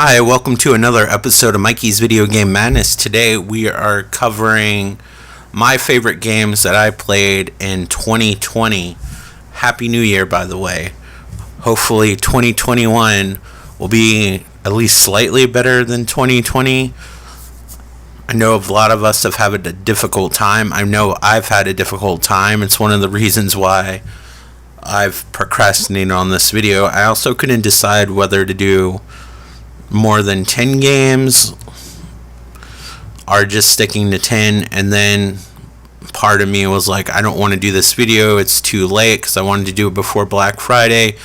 Hi, welcome to another episode of Mikey's Video Game Madness. Today we are covering my favorite games that I played in 2020. Happy New Year, by the way. Hopefully 2021 will be at least slightly better than 2020. I know a lot of us have had a difficult time. I know I've had a difficult time. It's one of the reasons why I've procrastinated on this video. I also couldn't decide whether to do more than 10 games or just sticking to 10, and then part of me was like, I don't want to do this video, it's too late, because I wanted to do it before Black Friday,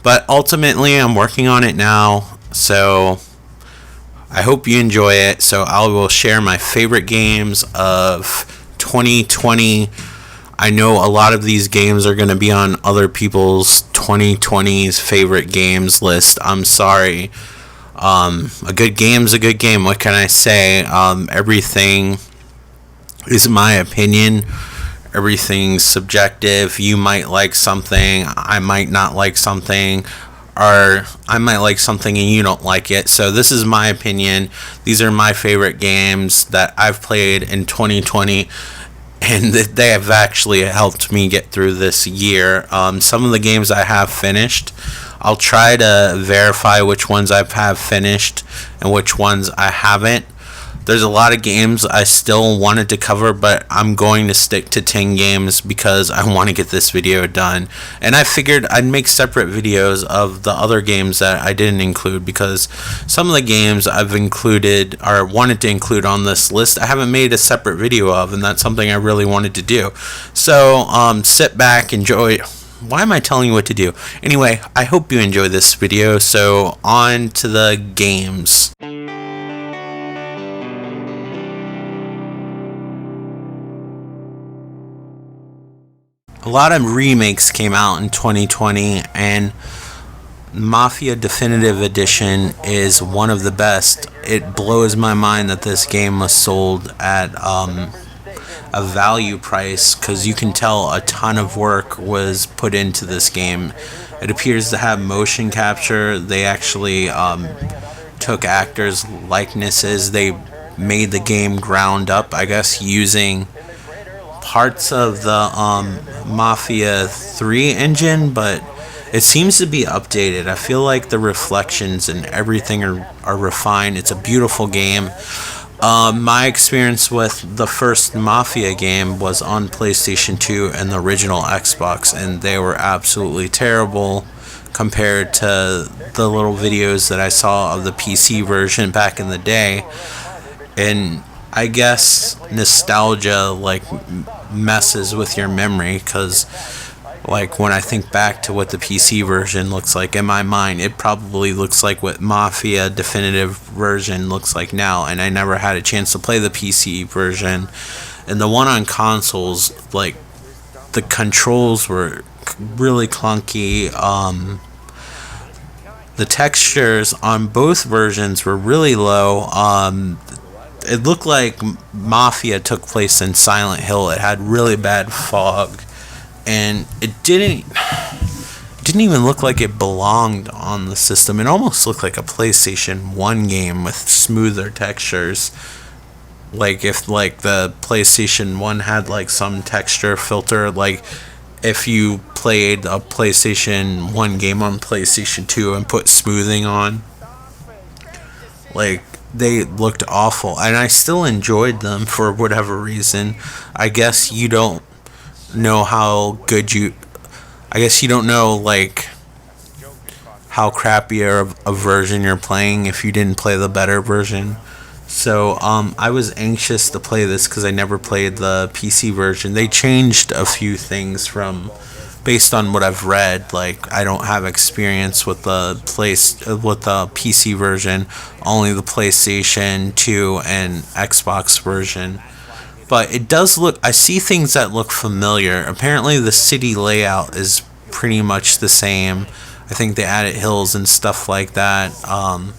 but ultimately I'm working on it now, so I hope you enjoy it. So I will share my favorite games of 2020. I know a lot of these games are going to be on other people's 2020's favorite games list. I'm sorry. A good game's a good game. What can I say? Everything is my opinion. Everything's subjective. You might like something, I might not like something, or I might like something and you don't like it. So this is my opinion. These are my favorite games that I've played in 2020, and they have actually helped me get through this year. Some of the games I have finished, I'll try to verify which ones I have finished and which ones I haven't. There's a lot of games I still wanted to cover, but I'm going to stick to 10 games because I want to get this video done. And I figured I'd make separate videos of the other games that I didn't include, because some of the games I've included or wanted to include on this list I haven't made a separate video of, and that's something I really wanted to do. So sit back, enjoy. Why am I telling you what to do? Anyway, I hope you enjoy this video. So on to the games. A lot of remakes came out in 2020, and Mafia Definitive Edition is one of the best. It blows my mind that this game was sold at a value price, because you can tell a ton of work was put into this game. It appears to have motion capture. They actually took actors' likenesses. They made the game ground up, I guess, using parts of the Mafia 3 engine, but it seems to be updated. I feel like the reflections and everything are refined. It's a beautiful game. My experience with the first Mafia game was on PlayStation 2 and the original Xbox, and they were absolutely terrible compared to the little videos that I saw of the PC version back in the day. And I guess nostalgia messes with your memory, because when I think back to what the PC version looks like, in my mind it probably looks like what Mafia Definitive version looks like now, and I never had a chance to play the PC version. And the one on consoles, the controls were really clunky. The textures on both versions were really low. It looked like Mafia took place in Silent Hill. It had really bad fog, and it didn't even look like it belonged on the system. It almost looked like a PlayStation 1 game with smoother textures. If the PlayStation 1 had some texture filter, if you played a PlayStation 1 game on PlayStation 2 and put smoothing on, they looked awful, and I still enjoyed them for whatever reason. I guess you don't know how good I guess you don't know how crappy of a version you're playing if you didn't play the better version. So I was anxious to play this because I never played the PC version. They changed a few things based on what I've read. I don't have experience with the PC version, only the PlayStation 2 and Xbox version. But it does look, I see things that look familiar. Apparently the city layout is pretty much the same. I think they added hills and stuff like that. I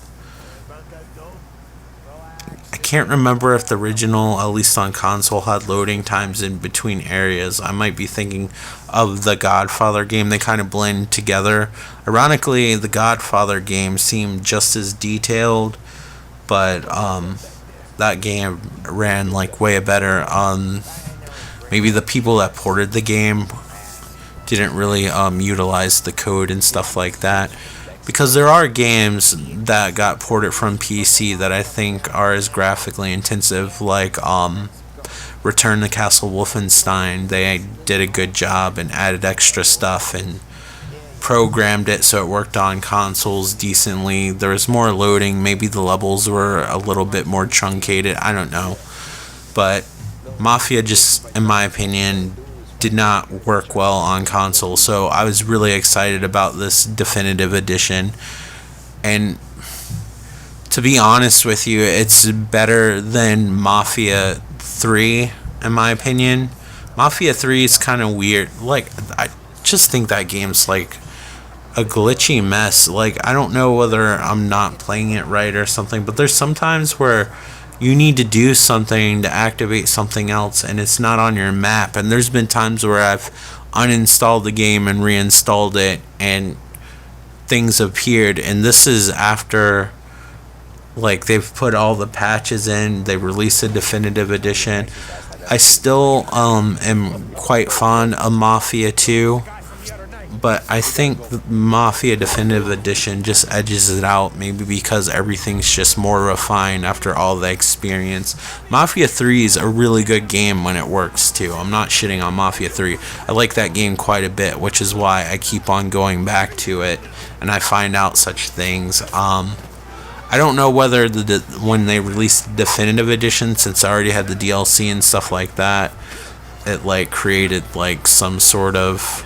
can't remember if the original, at least on console, had loading times in between areas. I might be thinking of the Godfather game. They kind of blend together. Ironically, the Godfather game seemed just as detailed, but that game ran like way better. Maybe the people that ported the game didn't really utilize the code and stuff like that, because there are games that got ported from PC that I think are as graphically intensive, like Return to Castle Wolfenstein. They did a good job and added extra stuff and programmed it so it worked on consoles decently. There was more loading. Maybe the levels were a little bit more truncated. I don't know. But Mafia, just in my opinion, did not work well on console. So I was really excited about this definitive edition. And to be honest with you, it's better than Mafia 3, in my opinion. Mafia 3 is kind of weird. Like, I just think that game's like a glitchy mess. Like, I don't know whether I'm not playing it right or something, but there's sometimes where you need to do something to activate something else and it's not on your map. And there's been times where I've uninstalled the game and reinstalled it and things appeared. And this is after, like, they've put all the patches in, they released a definitive edition. I still am quite fond of Mafia 2, but I think the Mafia Definitive Edition just edges it out, maybe because everything's just more refined after all the experience. Mafia 3 is a really good game when it works too. I'm not shitting on Mafia 3. I like that game quite a bit, which is why I keep on going back to it and I find out such things. I don't know whether when they released the Definitive Edition, since I already had the DLC and stuff like that, it like created like some sort of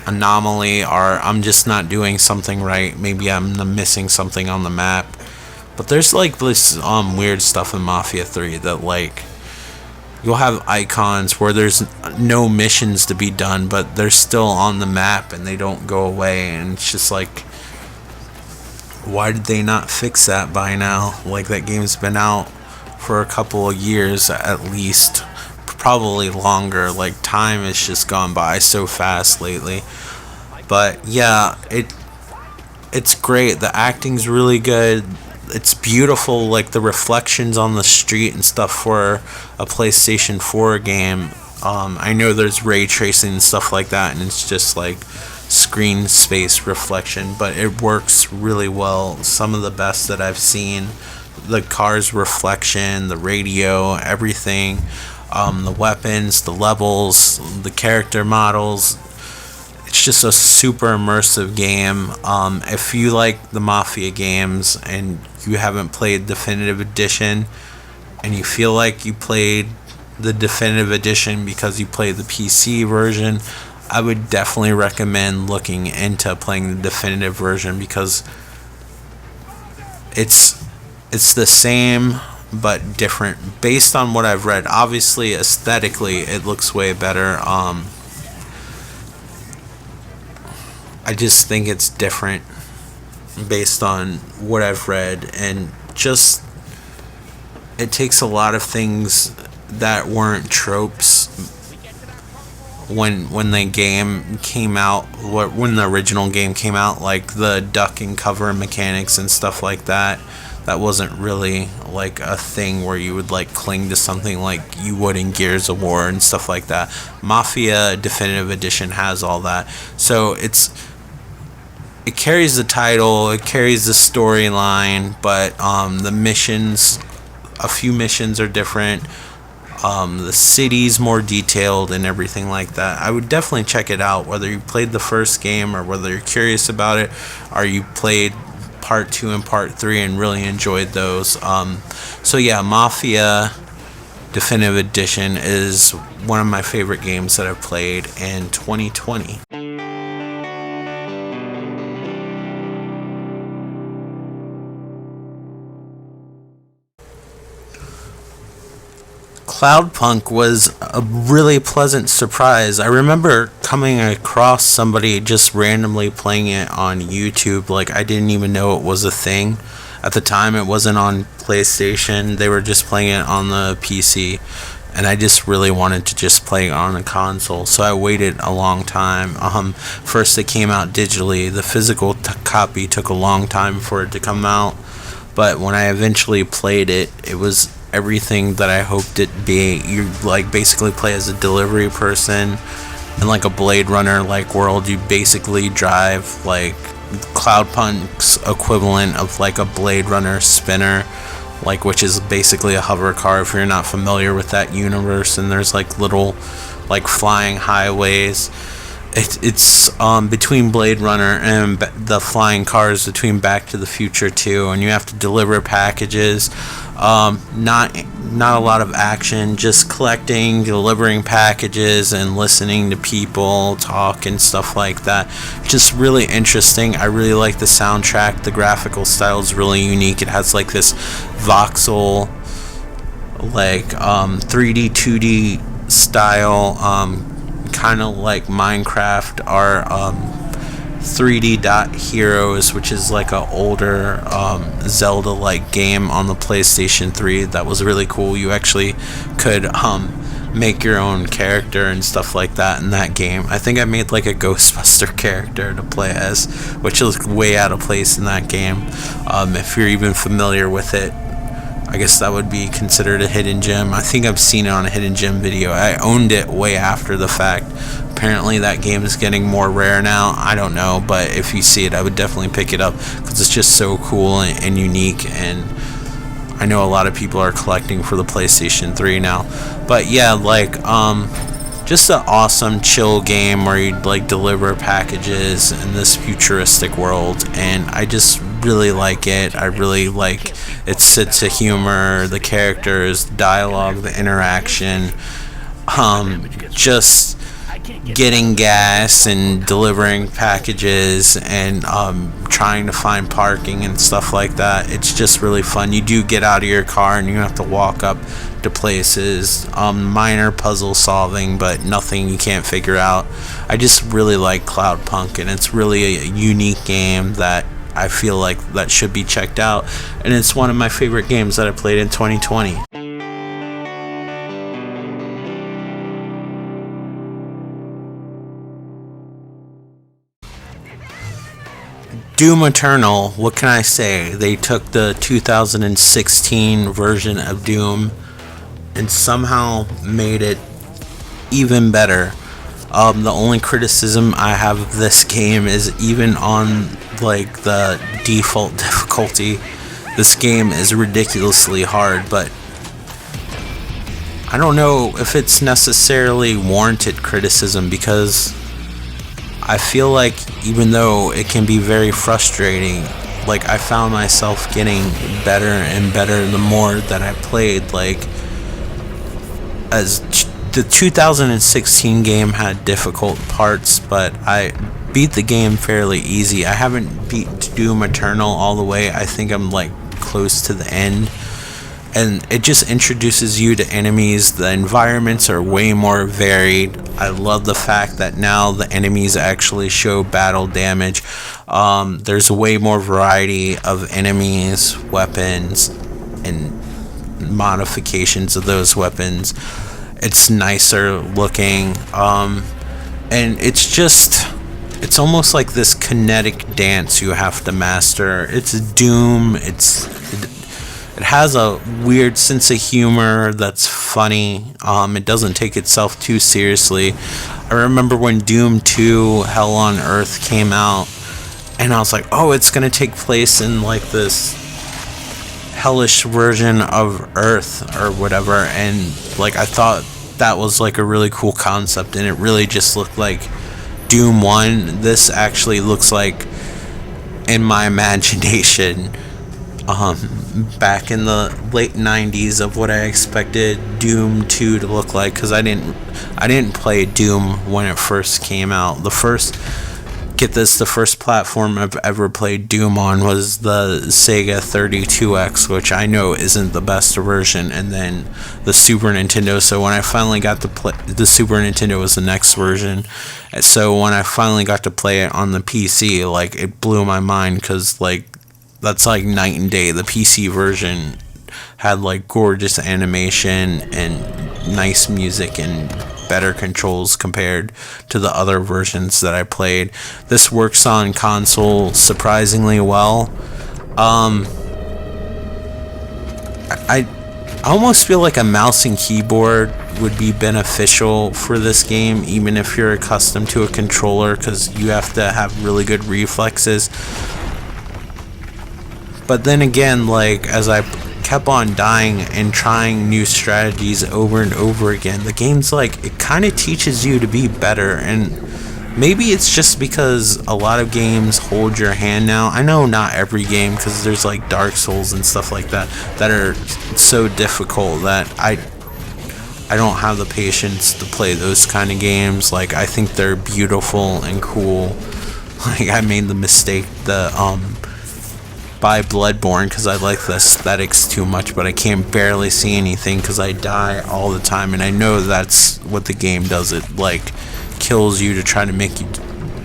anomaly, or I'm just not doing something right. Maybe I'm missing something on the map. But there's like this weird stuff in Mafia 3 that, like, you'll have icons where there's no missions to be done, but they're still on the map and they don't go away, and it's just like, why did they not fix that by now? Like, that game's been out for a couple of years at least, probably longer. Like, time has just gone by so fast lately. But yeah, it's great. The acting's really good. It's beautiful, like the reflections on the street and stuff for a PlayStation 4 game. I know there's ray tracing and stuff like that, and it's just like screen space reflection, but it works really well. Some of the best that I've seen. The car's reflection, the radio, everything, the weapons, the levels, the character models. It's just a super immersive game. If you like the Mafia games and you haven't played Definitive Edition and you feel like you played the Definitive Edition because you played the PC version, I would definitely recommend looking into playing the definitive version, because it's the same but different based on what I've read. Obviously, aesthetically, it looks way better. I just think it's different based on what I've read, and just it takes a lot of things that weren't tropes when the game came out, when the original game came out, like the duck and cover mechanics and stuff like that. That wasn't really like a thing where you would like cling to something like you would in Gears of War and stuff like that. Mafia Definitive Edition has all that, so it carries the title, it carries the storyline, but the missions, a few missions are different. The city's more detailed and everything like that. I would definitely check it out, whether you played the first game or whether you're curious about it, or you played part 2 and part 3 and really enjoyed those. So yeah, Mafia Definitive Edition is one of my favorite games that I've played in 2020. Cloudpunk was a really pleasant surprise. I remember coming across somebody just randomly playing it on YouTube. Like, I didn't even know it was a thing. At the time, it wasn't on PlayStation. They were just playing it on the PC. And I just really wanted to just play it on a console. So I waited a long time. First, it came out digitally. The physical copy took a long time for it to come out. But when I eventually played it, it was everything that I hoped it'd be. You like basically play as a delivery person in like a Blade Runner like world. You basically drive like Cloudpunk's equivalent of like a Blade Runner spinner, like, which is basically a hover car if you're not familiar with that universe. And there's like little like flying highways. It's between Blade Runner and the flying cars between Back to the Future 2, and you have to deliver packages. Not a lot of action, just collecting, delivering packages, and listening to people talk and stuff like that. Just really interesting. I really like the soundtrack. The graphical style is really unique. It has like this voxel, like 3D, 2D style. Kind of like Minecraft or 3D Dot Heroes, which is like an older Zelda-like game on the PlayStation 3 that was really cool. You actually could make your own character and stuff like that in that game. I think I made like a Ghostbuster character to play as, which is way out of place in that game. If you're even familiar with it, I guess that would be considered a hidden gem. I think I've seen it on a hidden gem video. I owned it way after the fact. Apparently that game is getting more rare now. I don't know, but if you see it, I would definitely pick it up because it's just so cool and unique. And I know a lot of people are collecting for the PlayStation 3 now. But yeah, like just an awesome chill game where you like deliver packages in this futuristic world, and I just really like it. I really like its sense of humor, the characters, the dialogue, the interaction, just getting gas and delivering packages and trying to find parking and stuff like that. It's just really fun. You do get out of your car and you have to walk up to places, minor puzzle solving, but nothing you can't figure out. I just really like Cloudpunk, and it's really a unique game that I feel like that should be checked out, and it's one of my favorite games that I played in 2020. Doom Eternal, what can I say? They took the 2016 version of Doom and somehow made it even better. The only criticism I have of this game is even on like the default difficulty, this game is ridiculously hard, but I don't know if it's necessarily warranted criticism, because I feel like even though it can be very frustrating, like I found myself getting better and better the more that I played. Like, as the 2016 game had difficult parts, but I beat the game fairly easy. I haven't beat Doom Eternal all the way. I think I'm like close to the end. And it just introduces you to enemies. The environments are way more varied. I love the fact that now the enemies actually show battle damage. There's way more variety of enemies, weapons, and modifications of those weapons. It's nicer looking. And it's almost like this kinetic dance you have to master. It's Doom. It has a weird sense of humor that's funny. It doesn't take itself too seriously. I remember when Doom 2 Hell on Earth came out, and I was like, oh, it's going to take place in like this hellish version of Earth or whatever. And like I thought that was like a really cool concept, and it really just looked like Doom 1. This actually looks like, in my imagination, back in the late 90s, of what I expected Doom 2 to look like, because I didn't play Doom when it first came out. The first platform I've ever played Doom on was the Sega 32X, which I know isn't the best version, and then the Super Nintendo. So when I finally got to play, the Super Nintendo was the next version. So when I finally got to play it on the PC, like, it blew my mind, because like that's like night and day. The PC version had like gorgeous animation and nice music and better controls compared to the other versions that I played. This works on console surprisingly well. I almost feel like a mouse and keyboard would be beneficial for this game, even if you're accustomed to a controller, because you have to have really good reflexes. But then again, like, as I kept on dying and trying new strategies over and over again, the game's like, it kind of teaches you to be better. And maybe it's just because a lot of games hold your hand now. I know not every game, because there's like Dark Souls and stuff like that that are so difficult that I don't have the patience to play those kind of games. Like, I think they're beautiful and cool. Like, I made the mistake buy Bloodborne because I like the aesthetics too much, but I can't barely see anything because I die all the time, and I know that's what the game does. It like kills you to try to make you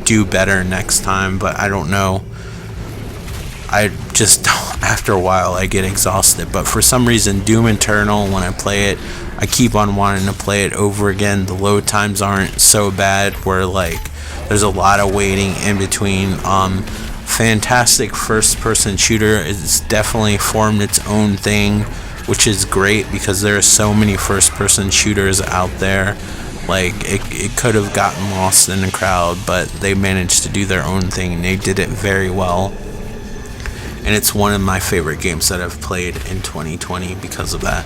do better next time, but I don't know. I just after a while I get exhausted. But for some reason, Doom Eternal, when I play it, I keep on wanting to play it over again. The load times aren't so bad where like there's a lot of waiting in between. Fantastic first person shooter. It's definitely formed its own thing, which is great because there are so many first person shooters out there. Like, it could have gotten lost in the crowd, but they managed to do their own thing, and they did it very well. And it's one of my favorite games that I've played in 2020 because of that.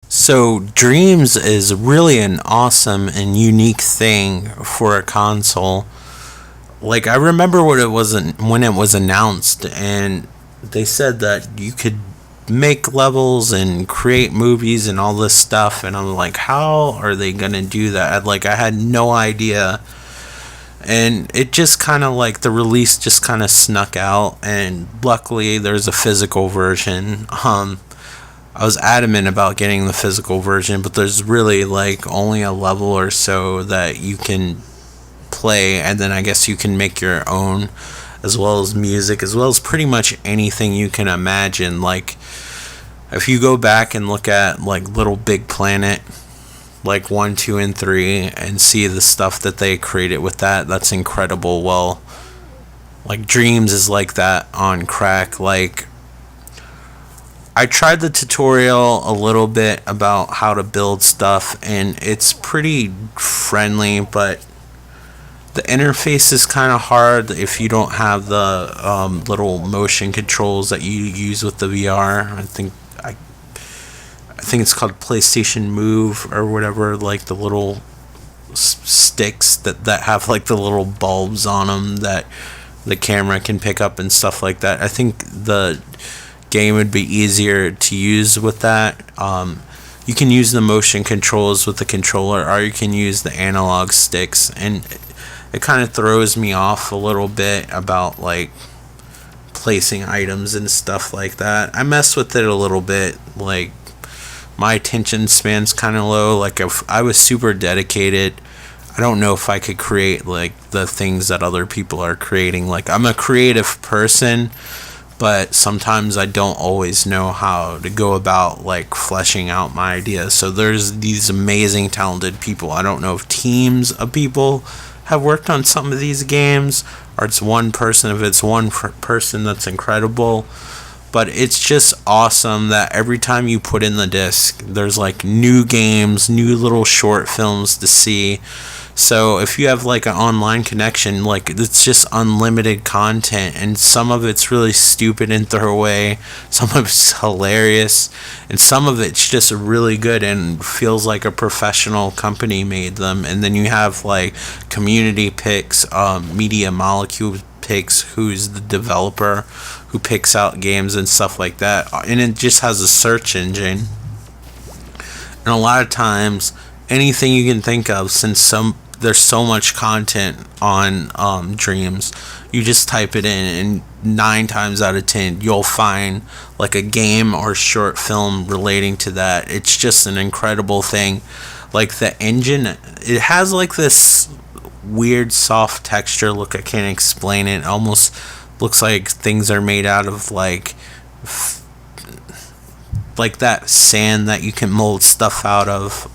So Dreams is really an awesome and unique thing for a console. Like, I remember when it was announced, and they said that you could make levels and create movies and all this stuff, and I'm like, how are they gonna do that? I had no idea. And it just kind of like the release just kind of snuck out, and luckily there's a physical version. I was adamant about getting the physical version, but there's really like only a level or so that you can play, and then I guess you can make your own, as well as music, as well as pretty much anything you can imagine. Like, if you go back and look at like Little Big Planet, like 1, 2, and 3, and see the stuff that they created with that, that's incredible. Well, like Dreams is like that on crack. Like, I tried the tutorial a little bit about how to build stuff, and it's pretty friendly, but the interface is kind of hard if you don't have the little motion controls that you use with the VR. I think it's called PlayStation Move or whatever, like the little sticks that have like the little bulbs on them that the camera can pick up and stuff like that. I think the game would be easier to use with that. You can use the motion controls with the controller, or you can use the analog sticks, and it kind of throws me off a little bit about like placing items and stuff like that. I mess with it a little bit. Like, my attention span's kind of low. Like, if I was super dedicated, I don't know if I could create like the things that other people are creating. Like, I'm a creative person, but sometimes I don't always know how to go about like fleshing out my ideas. So there's these amazing talented people. I don't know if teams of people have worked on some of these games, or it's one person. If it's one person, that's incredible. But it's just awesome that every time you put in the disc, there's like new games, new little short films to see. So if you have like an online connection, like, it's just unlimited content, and some of it's really stupid and throwaway, some of it's hilarious, and some of it's just really good and feels like a professional company made them. And then you have like community picks, Media Molecule picks, who's the developer who picks out games and stuff like that, and it just has a search engine. And a lot of times, anything you can think of, since there's so much content on Dreams. You just type it in, and 9 times out of 10 you'll find like a game or short film relating to that. It's just an incredible thing. Like the engine, it has like this weird soft texture look. I can't explain it. It almost looks like things are made out of like that sand that you can mold stuff out of.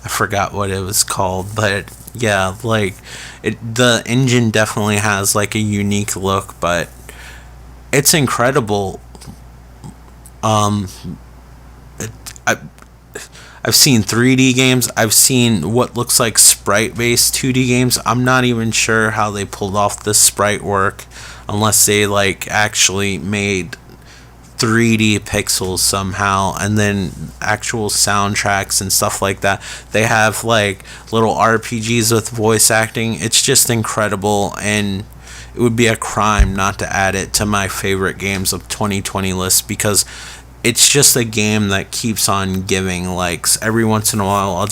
I forgot what it was called, but yeah, like the engine definitely has like a unique look, but it's incredible. Um, I I've seen 3D games. I've seen what looks like sprite-based 2D games. I'm not even sure how they pulled off the sprite work, unless they like actually made 3D pixels somehow, and then actual soundtracks and stuff like that. They have like little RPGs with voice acting. It's just incredible, and it would be a crime not to add it to my favorite games of 2020 list, because it's just a game that keeps on giving. Like every once in a while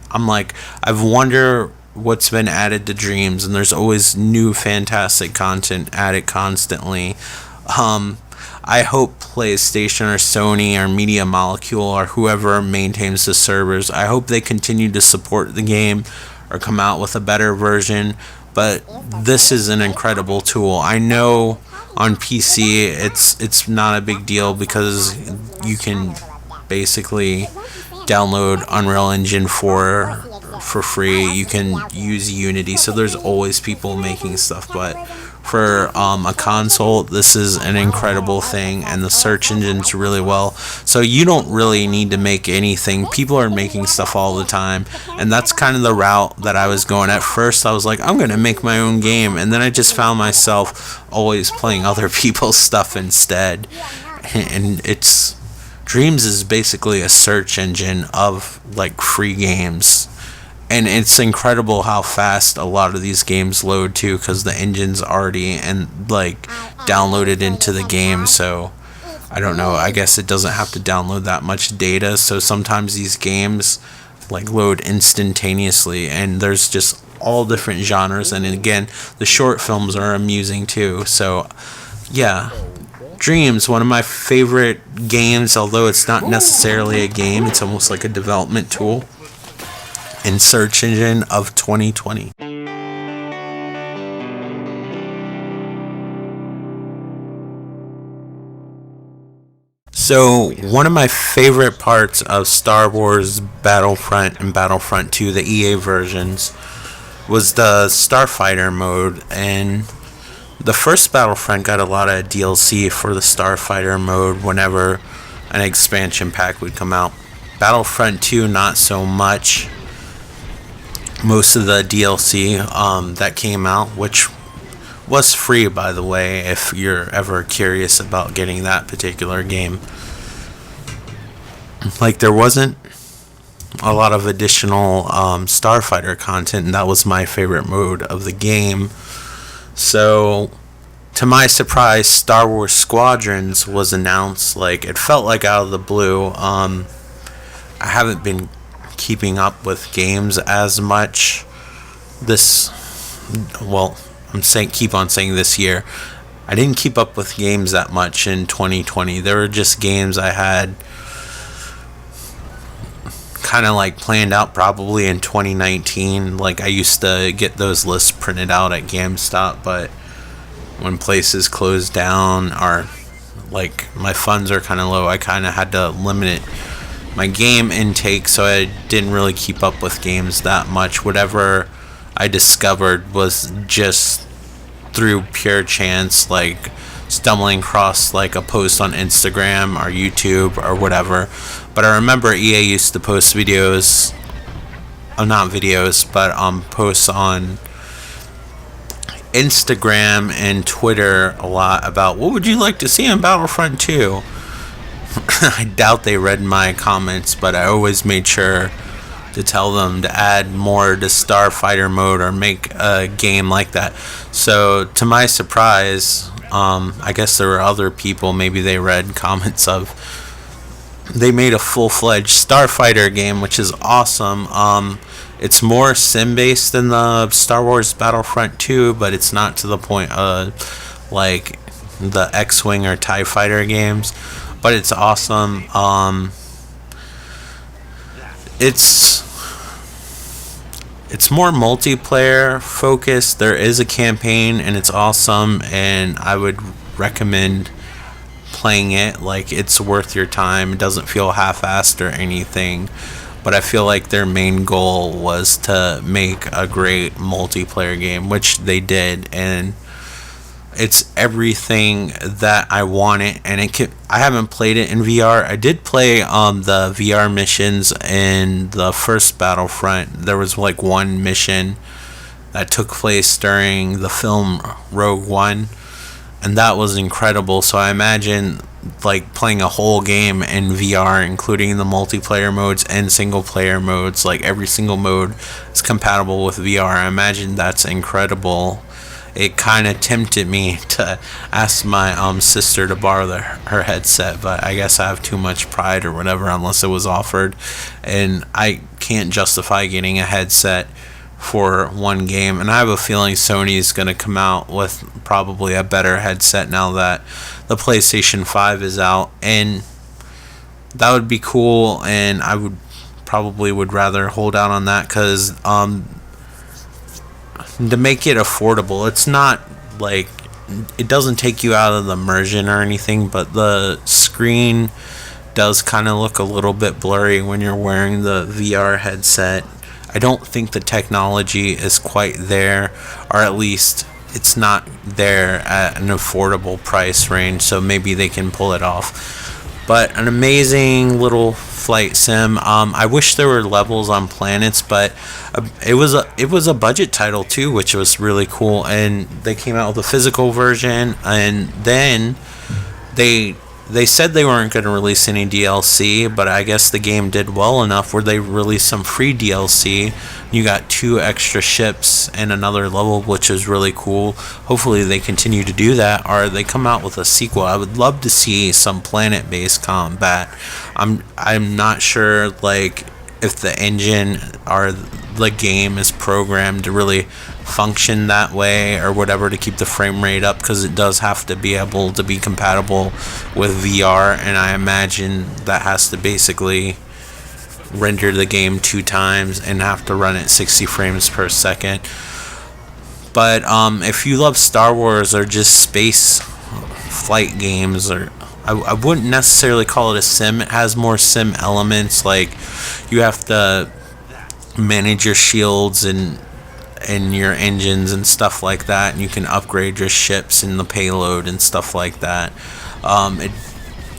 I'm like, I've wonder what's been added to Dreams, and there's always new fantastic content added constantly. I hope PlayStation or Sony or Media Molecule or whoever maintains the servers, I hope they continue to support the game or come out with a better version. But this is an incredible tool. I know on PC it's not a big deal because you can basically download Unreal Engine 4 for free. You can use Unity, so there's always people making stuff. But for a console, this is an incredible thing, and the search engine's really well. So you don't really need to make anything. People are making stuff all the time, and that's kind of the route that I was going. At first, I was like, I'm going to make my own game, and then I just found myself always playing other people's stuff instead. And Dreams is basically a search engine of like free games. And it's incredible how fast a lot of these games load too, because the engine's already and like downloaded into the game. So I don't know, I guess it doesn't have to download that much data. So sometimes these games like load instantaneously, and there's just all different genres. And again, the short films are amusing too. So yeah, Dreams, one of my favorite games, although it's not necessarily a game, it's almost like a development tool and search engine of 2020. So one of my favorite parts of Star Wars Battlefront and Battlefront 2, the EA versions, was the Starfighter mode. And the first Battlefront got a lot of DLC for the Starfighter mode whenever an expansion pack would come out. Battlefront 2, not so much. Most of the DLC that came out, which was free, by the way, if you're ever curious about getting that particular game. Like, there wasn't a lot of additional Starfighter content, and that was my favorite mode of the game. So, to my surprise, Star Wars Squadrons was announced. Like, it felt like out of the blue. I haven't been keeping up with games as much keep on saying this year. I didn't keep up with games that much in 2020. There were just games I had kind of like planned out probably in 2019. Like, I used to get those lists printed out at GameStop, but when places closed down or like my funds are kind of low, I kind of had to limit my game intake, so I didn't really keep up with games that much. Whatever I discovered was just through pure chance, like stumbling across like a post on Instagram or YouTube or whatever. But I remember EA used to post videos, not videos, but posts on Instagram and Twitter a lot about what would you like to see on Battlefront 2. I doubt they read my comments, but I always made sure to tell them to add more to Starfighter mode or make a game like that. So, to my surprise, I guess there were other people, maybe they read comments of, they made a full-fledged Starfighter game, which is awesome. It's more sim based than the Star Wars Battlefront 2, but it's not to the point of like the X-Wing or TIE Fighter games. But it's awesome. It's more multiplayer focused. There is a campaign and it's awesome, and I would recommend playing it. Like, it's worth your time. It doesn't feel half-assed or anything, but I feel like their main goal was to make a great multiplayer game, which they did, and it's everything that I wanted. And I haven't played it in VR. I did play the VR missions in the first Battlefront. There was like one mission that took place during the film Rogue One, and that was incredible. So I imagine like playing a whole game in VR, including the multiplayer modes and single player modes. Like, every single mode is compatible with VR. I imagine that's incredible. It kind of tempted me to ask my sister to borrow her headset, but I guess I have too much pride or whatever, unless it was offered, and I can't justify getting a headset for one game. And I have a feeling Sony's going to come out with probably a better headset now that the PlayStation 5 is out, and that would be cool. And I would rather hold out on that, because to make it affordable, it's not like, it doesn't take you out of the immersion or anything, but the screen does kind of look a little bit blurry when you're wearing the VR headset. I don't think the technology is quite there, or at least it's not there at an affordable price range, so maybe they can pull it off. But an amazing little flight sim. I wish there were levels on planets, but it was a budget title too, which was really cool. And they came out with a physical version, and then they said they weren't going to release any DLC, but I guess the game did well enough where they released some free DLC. You got 2 extra ships and another level, which is really cool. Hopefully they continue to do that, or they come out with a sequel. I would love to see some planet-based combat. I'm not sure, like, if the engine or the game is programmed to really function that way or whatever to keep the frame rate up, because it does have to be able to be compatible with VR, and I imagine that has to basically render the game 2 times and have to run at 60 frames per second. But if you love Star Wars or just space flight games, or I wouldn't necessarily call it a sim. It has more sim elements, like you have to manage your shields and your engines and stuff like that, and you can upgrade your ships and the payload and stuff like that.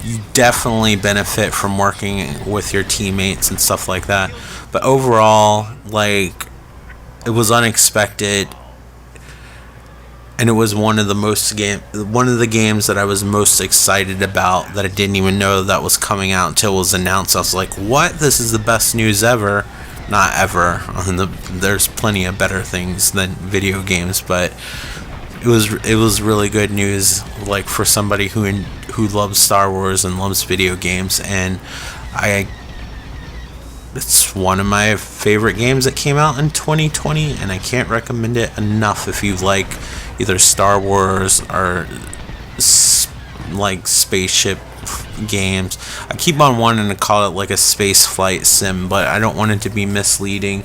You definitely benefit from working with your teammates and stuff like that. But overall, like, it was unexpected, and it was one of the games that I was most excited about, that I didn't even know that was coming out until it was announced. I was like, what? This is the best news ever. Not ever. There's plenty of better things than video games, but it was really good news, like, for somebody who loves Star Wars and loves video games. And it's one of my favorite games that came out in 2020, and I can't recommend it enough if you like either Star Wars or like spaceship games. I keep on wanting to call it like a space flight sim, but I don't want it to be misleading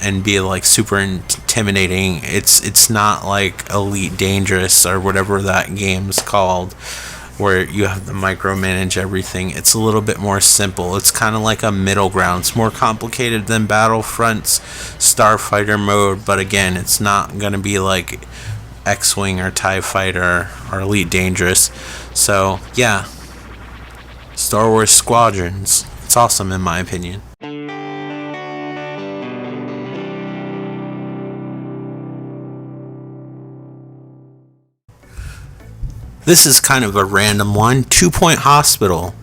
and be like super intimidating. It's not like Elite Dangerous or whatever that game's called, where you have to micromanage everything. It's a little bit more simple. It's kind of like a middle ground. It's more complicated than Battlefront's Starfighter mode, but again, it's not going to be like X-Wing or TIE Fighter or Elite Dangerous. So yeah, Star Wars Squadrons. It's awesome in my opinion. This is kind of a random one. 2 Point Hospital.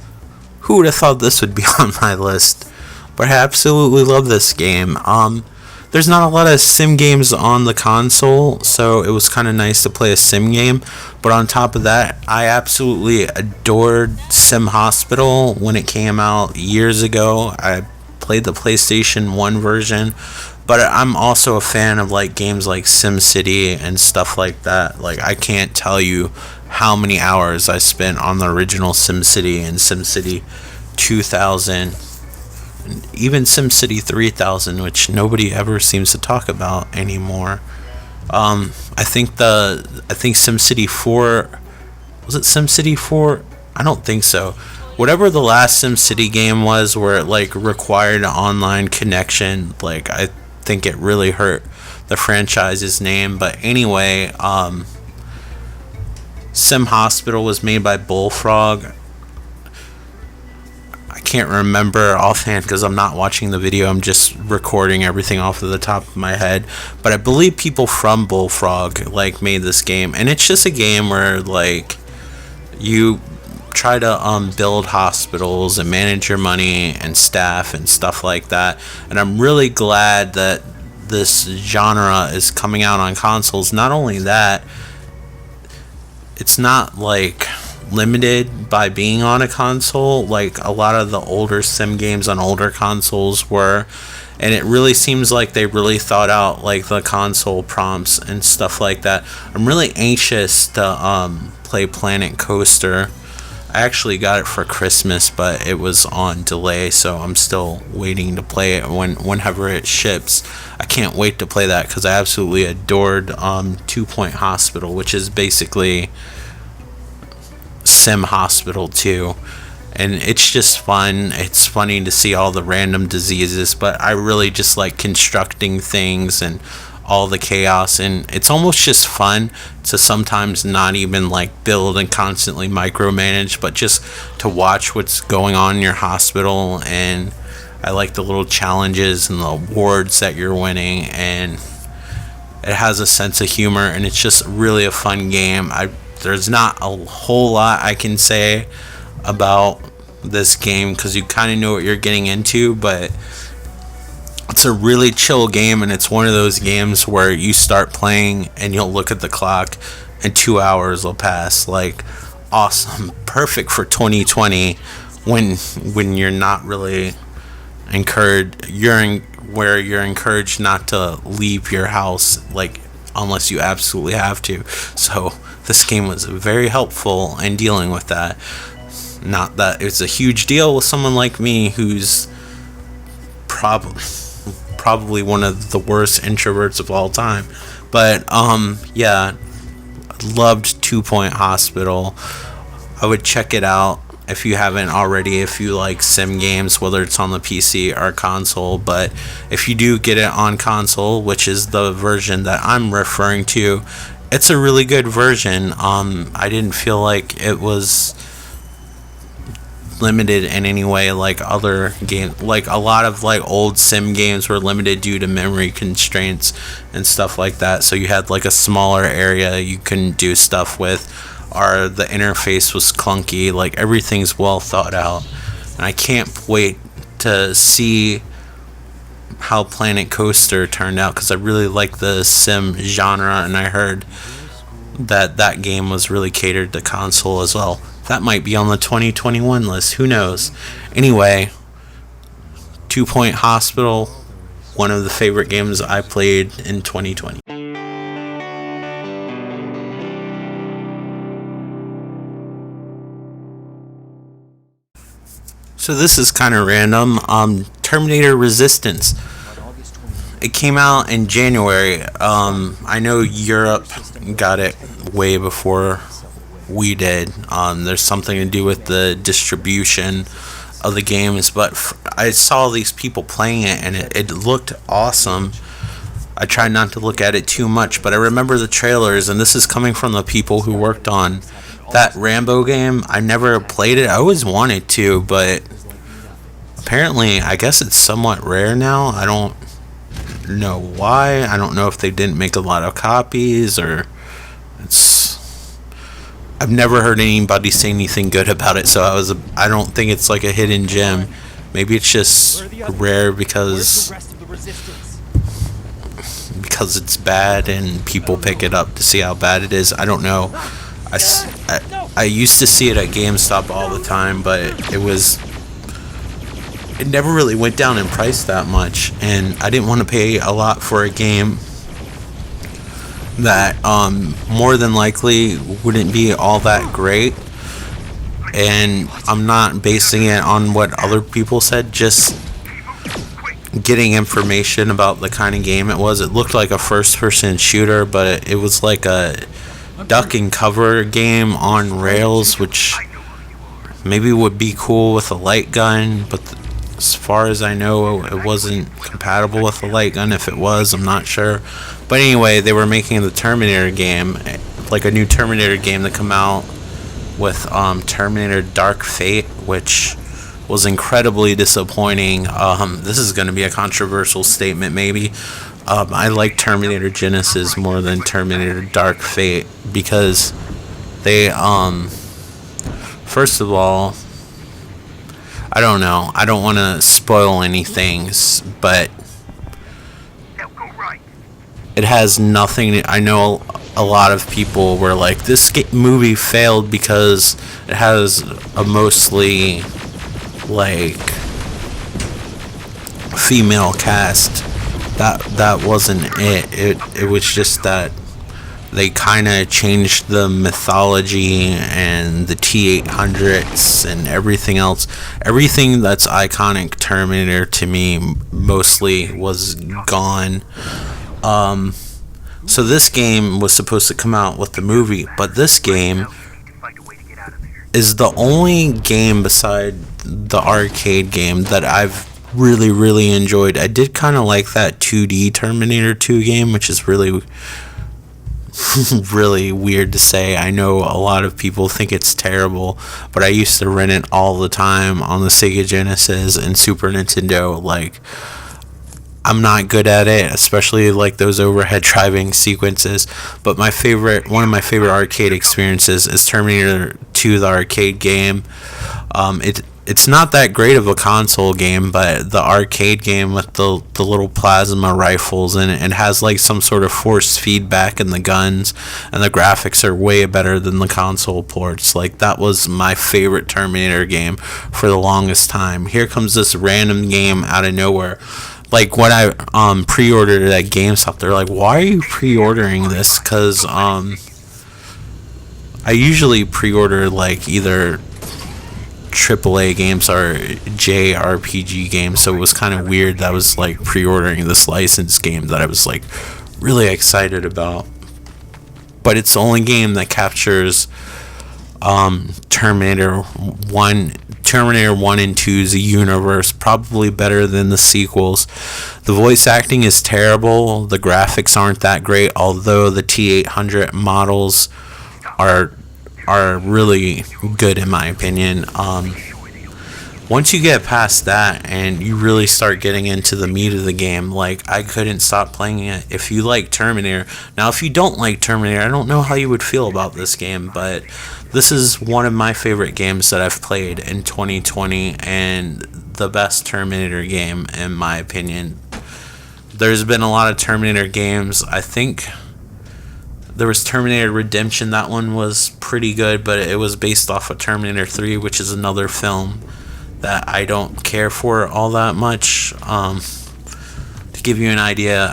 Who would have thought this would be on my list? But I absolutely love this game. There's not a lot of sim games on the console, so it was kind of nice to play a sim game. But on top of that, I absolutely adored Sim Hospital when it came out years ago. I played the PlayStation 1 version, But I'm also a fan of like games like SimCity and stuff like that. Like I can't tell you how many hours I spent on the original SimCity and SimCity 2000, and even SimCity 3000, which nobody ever seems to talk about anymore. I think SimCity 4, was it SimCity 4? I don't think so. Whatever the last SimCity game was where it like required an online connection, like I think it really hurt the franchise's name. But anyway, Sim Hospital was made by Bullfrog. I can't remember offhand because I'm not watching the video. I'm just recording everything off of the top of my head. But I believe people from Bullfrog like made this game, and it's just a game where like you try to build hospitals and manage your money and staff and stuff like that. And I'm really glad that this genre is coming out on consoles. Not only that, it's not like limited by being on a console like a lot of the older sim games on older consoles were. And it really seems like they really thought out like the console prompts and stuff like that. I'm really anxious to play Planet Coaster. I actually got it for Christmas, but it was on delay, so I'm still waiting to play it whenever it ships. I can't wait to play that because I absolutely adored 2 Point Hospital, which is basically Sim Hospital 2. And it's just fun. It's funny to see all the random diseases, but I really just like constructing things and all the chaos, and it's almost just fun to sometimes not even like build and constantly micromanage, but just to watch what's going on in your hospital. And I like the little challenges and the awards that you're winning, and it has a sense of humor, and it's just really a fun game. There's not a whole lot I can say about this game because you kind of know what you're getting into, but it's a really chill game, and it's one of those games where you start playing and you'll look at the clock and 2 hours will pass. Like, awesome. Perfect for 2020 when you're not really encouraged. Where you're encouraged not to leave your house, like, unless you absolutely have to. So this game was very helpful in dealing with that. Not that it's a huge deal with someone like me who's probably one of the worst introverts of all time. But yeah, loved 2 Point Hospital. I would check it out if you haven't already, if you like sim games, whether it's on the PC or console. But if you do get it on console, which is the version that I'm referring to, it's a really good version. I didn't feel like it was limited in any way like other games. Like a lot of like old sim games were limited due to memory constraints and stuff like that, so you had like a smaller area you couldn't do stuff with, or the interface was clunky. Like everything's well thought out, and I can't wait to see how Planet Coaster turned out because I really like the sim genre, and I heard that game was really catered to console as well. That might be on the 2021 list. Who knows? Anyway, 2 Point Hospital, one of the favorite games I played in 2020. So this is kind of random. Terminator Resistance. It came out in January. I know Europe got it way before we did. There's something to do with the distribution of the games, but I saw these people playing it and it looked awesome. I tried not to look at it too much, but I remember the trailers, and this is coming from the people who worked on that Rambo game. I never played it. I always wanted to, but apparently I guess it's somewhat rare now. I don't know why. I don't know if they didn't make a lot of copies, or I've never heard anybody say anything good about it, so I don't think it's like a hidden gem. Maybe it's just rare because it's bad and people pick it up to see how bad it is. I don't know. I used to see it at GameStop all the time, but it was it never really went down in price that much, and I didn't want to pay a lot for a game that more than likely wouldn't be all that great. And I'm not basing it on what other people said, just getting information about the kind of game it was. It looked like a first-person shooter, but it was like a duck and cover game on rails, which maybe would be cool with a light gun, but as far as I know, it wasn't compatible with a light gun. If it was, I'm not sure. But anyway, they were making the Terminator game, like a new Terminator game that come out with Terminator Dark Fate, which was incredibly disappointing. This is going to be a controversial statement, maybe. I like Terminator Genesis more than Terminator Dark Fate because they, first of all, I don't know. I don't want to spoil anything, but it has nothing. I know a lot of people were like, this movie failed because it has a mostly like female cast. That wasn't it. It was just that they kind of changed the mythology and the T-800s and everything else. Everything that's iconic Terminator to me mostly was gone. So this game was supposed to come out with the movie, but this game is the only game beside the arcade game that I've really, really enjoyed. I did kind of like that 2D Terminator 2 game, which is really really weird to say. I know a lot of people think it's terrible, but I used to rent it all the time on the Sega Genesis and Super Nintendo. Like, I'm not good at it, especially like those overhead driving sequences. But one of my favorite arcade experiences is Terminator 2, the arcade game. It's not that great of a console game, but the arcade game with the little plasma rifles in it, has like some sort of force feedback in the guns, and the graphics are way better than the console ports. Like, that was my favorite Terminator game for the longest time. Here comes this random game out of nowhere. Like, when I pre-ordered it at GameStop, they're like, why are you pre-ordering this? Because I usually pre-order like either AAA games or JRPG games, so it was kind of weird that I was like pre-ordering this licensed game that I was like really excited about. But it's the only game that captures Terminator 1 and 2's universe, probably better than the sequels. The voice acting is terrible, the graphics aren't that great, although the T-800 models are really good in my opinion. Once you get past that and you really start getting into the meat of the game, like, I couldn't stop playing it. If you like Terminator, now if you don't like Terminator, I don't know how you would feel about this game, but this is one of my favorite games that I've played in 2020 and the best Terminator game in my opinion. There's been a lot of Terminator games. I think there was Terminator Redemption. That one was pretty good, but it was based off of Terminator 3, which is another film that I don't care for all that much. To give you an idea,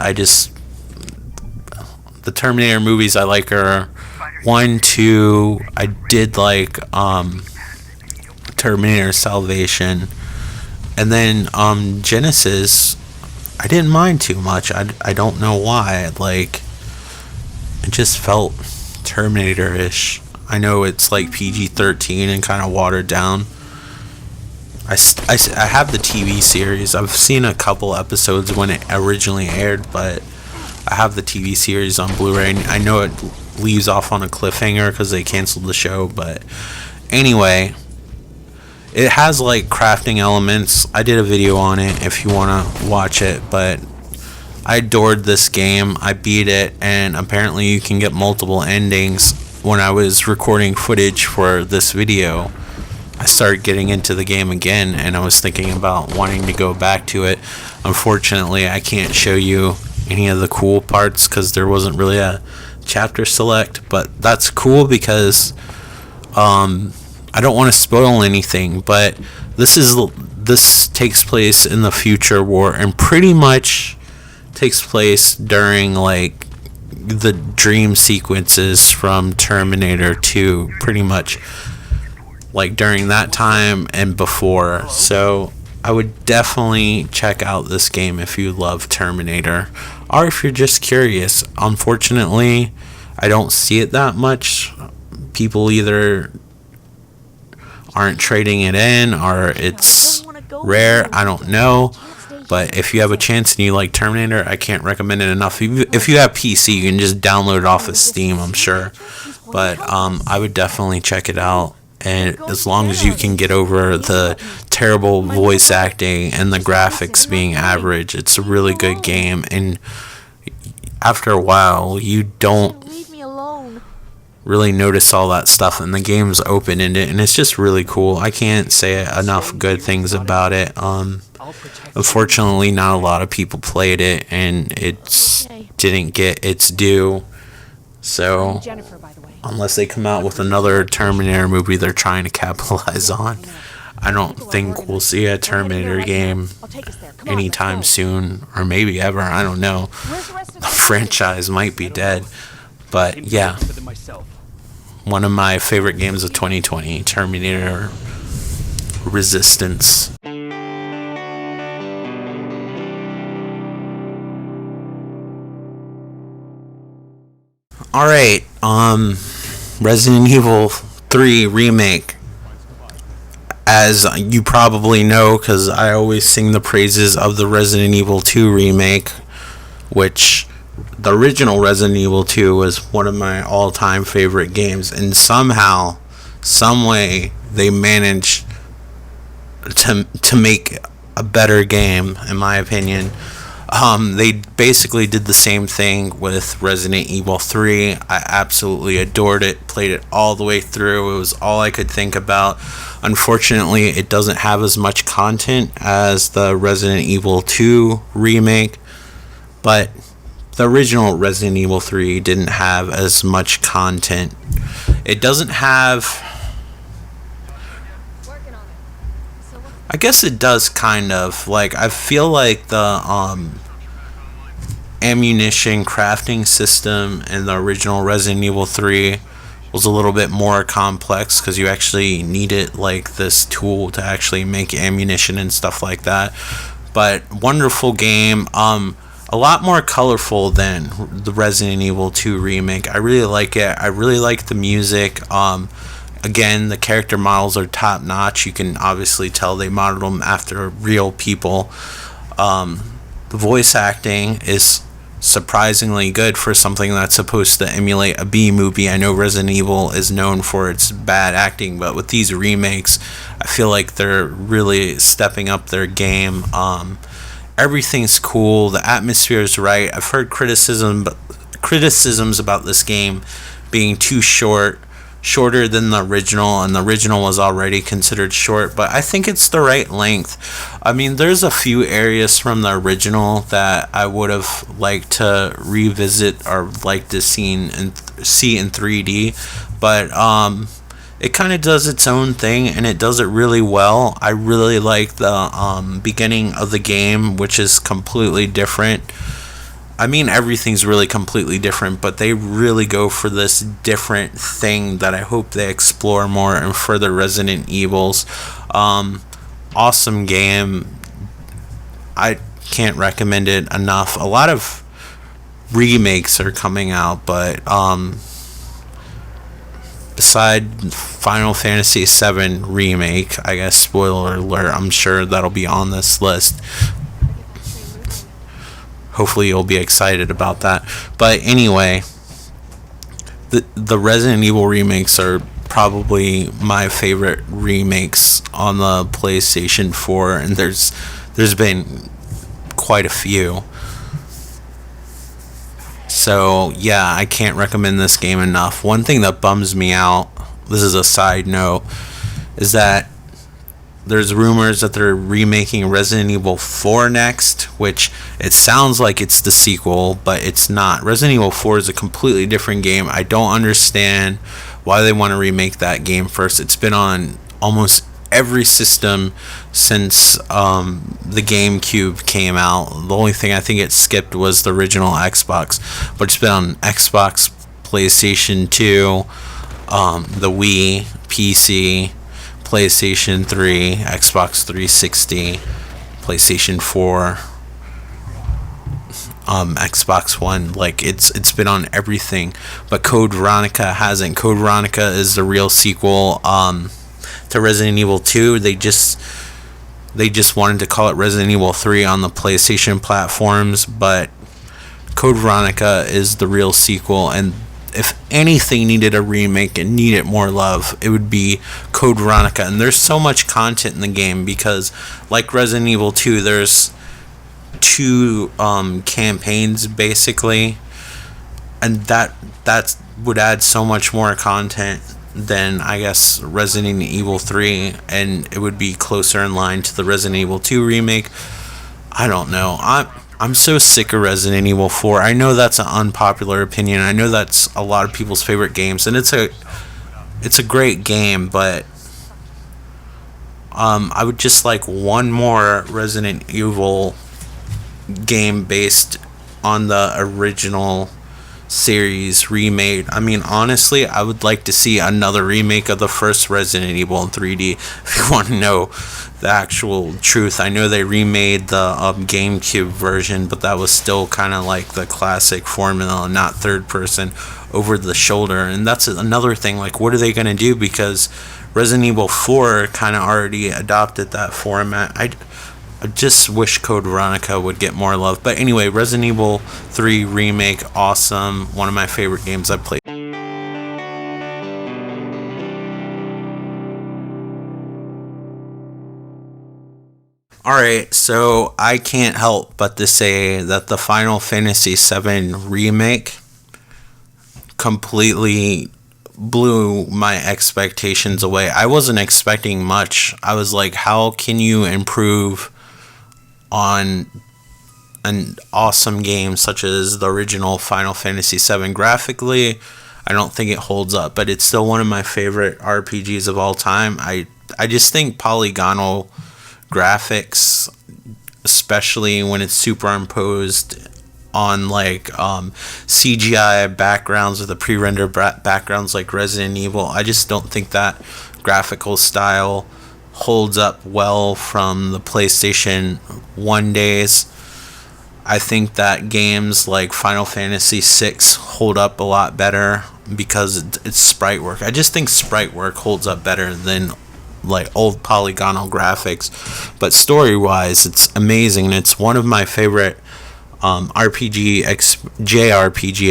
the Terminator movies I like are 1, 2. I did like Terminator Salvation, and then Genesis I didn't mind too much. I don't know why. Like, it just felt Terminator-ish. I know it's like PG-13 and kind of watered down. I have the TV series. I've seen a couple episodes when it originally aired, but I have the TV series on Blu-ray. I know it leaves off on a cliffhanger because they canceled the show, but anyway, it has like crafting elements. I did a video on it if you want to watch it, but I adored this game. I beat it, and apparently you can get multiple endings. When I was recording footage for this video, I started getting into the game again, and I was thinking about wanting to go back to it. Unfortunately, I can't show you any of the cool parts because there wasn't really a chapter select, but that's cool because I don't want to spoil anything, but this is this takes place in the future war and pretty much takes place during like the dream sequences from Terminator 2, pretty much like during that time and before. So I would definitely check out this game if you love Terminator, or if you're just curious. Unfortunately, I don't see it that much. People either aren't trading it in, or it's rare, I don't know. But if you have a chance and you like Terminator, I can't recommend it enough. If you have PC, you can just download it off of Steam, I'm sure. But I would definitely check it out. And as long as you can get over the terrible voice acting and the graphics being average, it's a really good game. And after a while, you don't really notice all that stuff, and the game's open-ended, and it's just really cool. I can't say enough good things about it. Unfortunately, not a lot of people played it, and it didn't get its due. So, unless they come out with another Terminator movie they're trying to capitalize on, I don't think we'll see a Terminator game anytime soon, or maybe ever. I don't know. The franchise might be dead. But yeah, one of my favorite games of 2020, Terminator Resistance. Alright, Resident Evil 3 Remake. As you probably know, because I always sing the praises of the Resident Evil 2 Remake, which the original Resident Evil 2 was one of my all-time favorite games, and somehow, some way, they managed to make a better game, in my opinion. They basically did the same thing with Resident Evil 3. I absolutely adored it, played it all the way through. It was all I could think about. Unfortunately, it doesn't have as much content as the Resident Evil 2 remake, but the original Resident Evil 3 didn't have as much content. It doesn't have... I guess it does, kind of. Like, I feel like the ammunition crafting system in the original Resident Evil 3 was a little bit more complex, because you actually needed like this tool to actually make ammunition and stuff like that. But wonderful game. A lot more colorful than the Resident Evil 2 remake. I really like it. I really like the music. Again, the character models are top notch. You can obviously tell they modeled them after real people. The voice acting is surprisingly good for something that's supposed to emulate a B movie. I know Resident Evil is known for its bad acting, but with these remakes, I feel like they're really stepping up their game. Everything's cool. The atmosphere is right. I've heard criticisms about this game being too shorter than the original, and the original was already considered short, but I think it's the right length. I mean, there's a few areas from the original that I would have liked to revisit or liked to see in 3D, but it kind of does its own thing, and it does it really well. I really like the beginning of the game, which is completely different. I mean, everything's really completely different, but they really go for this different thing that I hope they explore more in further Resident Evils. Awesome game. I can't recommend it enough. A lot of remakes are coming out, but beside Final Fantasy VII Remake, I guess, spoiler alert, I'm sure that'll be on this list. Hopefully you'll be excited about that. But anyway, the Resident Evil remakes are probably my favorite remakes on the PlayStation 4, and there's been quite a few. So yeah, I can't recommend this game enough. One thing that bums me out, this is a side note, is that there's rumors that they're remaking Resident Evil 4 next, which it sounds like it's the sequel, but it's not. Resident Evil 4 is a completely different game. I don't understand why they want to remake that game first. It's been on almost every system since the GameCube came out. The only thing I think it skipped was the original Xbox, but it's been on Xbox, PlayStation 2, the Wii, PC, PlayStation 3, Xbox 360, PlayStation 4, Xbox One. Like it's been on everything, but Code Veronica hasn't. Code Veronica is the real sequel to Resident Evil 2. They just wanted to call it Resident Evil 3 on the PlayStation platforms, but Code Veronica is the real sequel, and if anything needed a remake and needed more love, it would be Code Veronica. And there's so much content in the game because, like Resident Evil 2, there's 2 campaigns basically, and that would add so much more content than, I guess, Resident Evil 3, and it would be closer in line to the Resident Evil 2 remake. I don't know. I'm so sick of Resident Evil 4. I know that's an unpopular opinion. I know that's a lot of people's favorite games, and it's a great game, but I would just like one more Resident Evil game based on the original series remade. I mean, honestly, I would like to see another remake of the first Resident Evil in 3D, if you want to know the actual truth. I know they remade the GameCube version, but that was still kind of like the classic formula, not third person over the shoulder. And that's another thing, like, what are they going to do? Because Resident Evil 4 kind of already adopted that format. I just wish Code Veronica would get more love. But anyway, Resident Evil 3 remake, awesome. One of my favorite games I've played. Alright, so I can't help but to say that the Final Fantasy VII remake completely blew my expectations away. I wasn't expecting much. I was like, how can you improve on an awesome game such as the original Final Fantasy VII? Graphically, I don't think it holds up, but it's still one of my favorite RPGs of all time. I just think polygonal graphics, especially when it's superimposed on like CGI backgrounds or the pre-rendered backgrounds like Resident Evil, I just don't think that graphical style holds up well from the PlayStation 1 days. I think that games like Final Fantasy VI hold up a lot better because it's sprite work. I just think sprite work holds up better than like old polygonal graphics. But story-wise, it's amazing. It's one of my favorite JRPG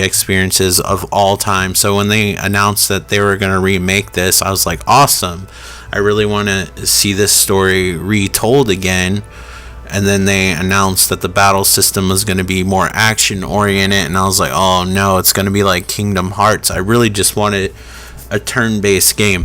experiences of all time. So when they announced that they were going to remake this, I was like, awesome. I really want to see this story retold again. And then they announced that the battle system was going to be more action oriented, and I was like, oh no, it's going to be like Kingdom Hearts. I really just wanted a turn-based game.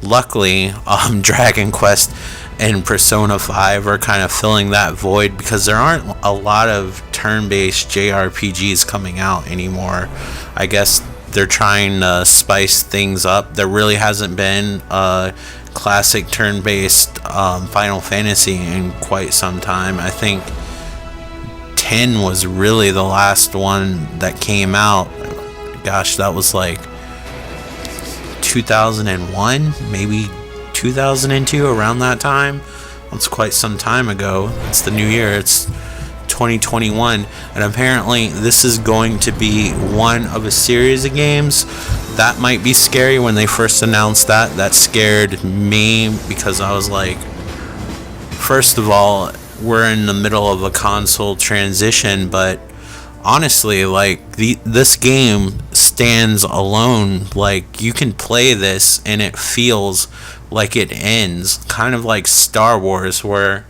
Luckily, Dragon Quest and Persona 5 are kind of filling that void because there aren't a lot of turn-based JRPGs coming out anymore. I guess they're trying to spice things up. There really hasn't been a classic turn-based Final Fantasy in quite some time. I think 10 was really the last one that came out. Gosh, that was like 2001, maybe 2002, around that time. That's quite some time ago. It's the new year. It's 2021, and apparently this is going to be one of a series of games. That might be scary. When they first announced that scared me because I was like, first of all, we're in the middle of a console transition, but honestly, like this game stands alone. Like, you can play this and it feels like it ends, kind of like Star Wars, where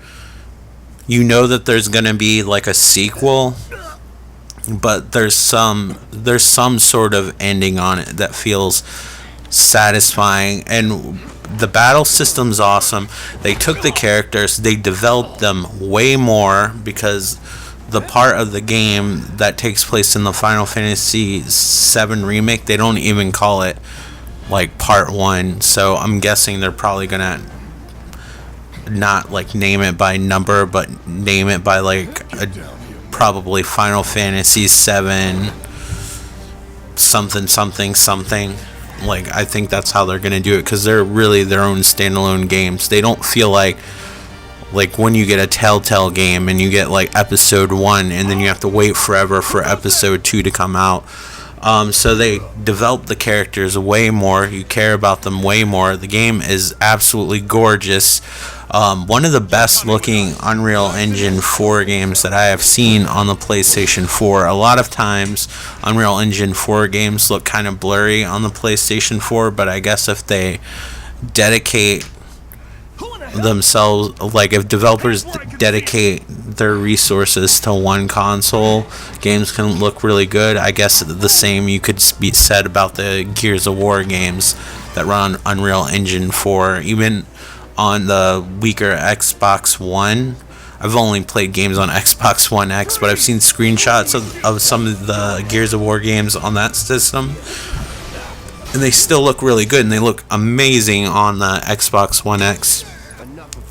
you know that there's gonna be like a sequel, but there's some sort of ending on it that feels satisfying. And the battle system's awesome. They took the characters, they developed them way more, because the part of the game that takes place in the Final Fantasy VII remake, they don't even call it like part 1. So I'm guessing they're probably gonna not like name it by number, but name it by like probably Final Fantasy 7 something something something. Like, I think that's how they're gonna do it, because they're really their own standalone games. They don't feel like when you get a Telltale game and you get like episode 1 and then you have to wait forever for episode 2 to come out. So they develop the characters way more. You care about them way more. The game is absolutely gorgeous. One of the best looking Unreal Engine 4 games that I have seen on the PlayStation 4. A lot of times Unreal Engine 4 games look kind of blurry on the PlayStation 4, but I guess if they dedicate themselves, like if developers dedicate their resources to one console, games can look really good. I guess the same you could be said about the Gears of War games that run Unreal Engine 4. Even on the weaker Xbox One, I've only played games on Xbox One X, but I've seen screenshots of some of the Gears of War games on that system, and they still look really good, and they look amazing on the Xbox One X.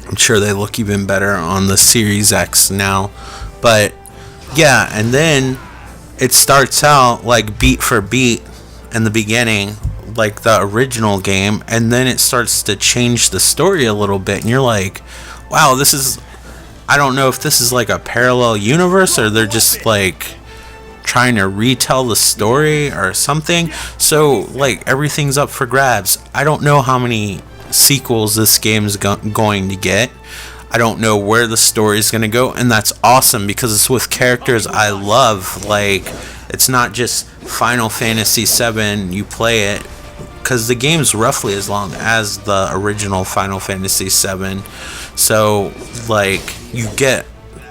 I'm sure they look even better on the Series X now. But yeah, and then it starts out like beat for beat in the beginning, like the original game, and then it starts to change the story a little bit, and you're like, wow, this is, I don't know if this is like a parallel universe or they're just like trying to retell the story or something. So like everything's up for grabs. I don't know how many sequels this game's going to get. I don't know where the story's going to go, and that's awesome because it's with characters I love. Like, it's not just Final Fantasy 7, you play it, because the game's roughly as long as the original Final Fantasy 7. So like you get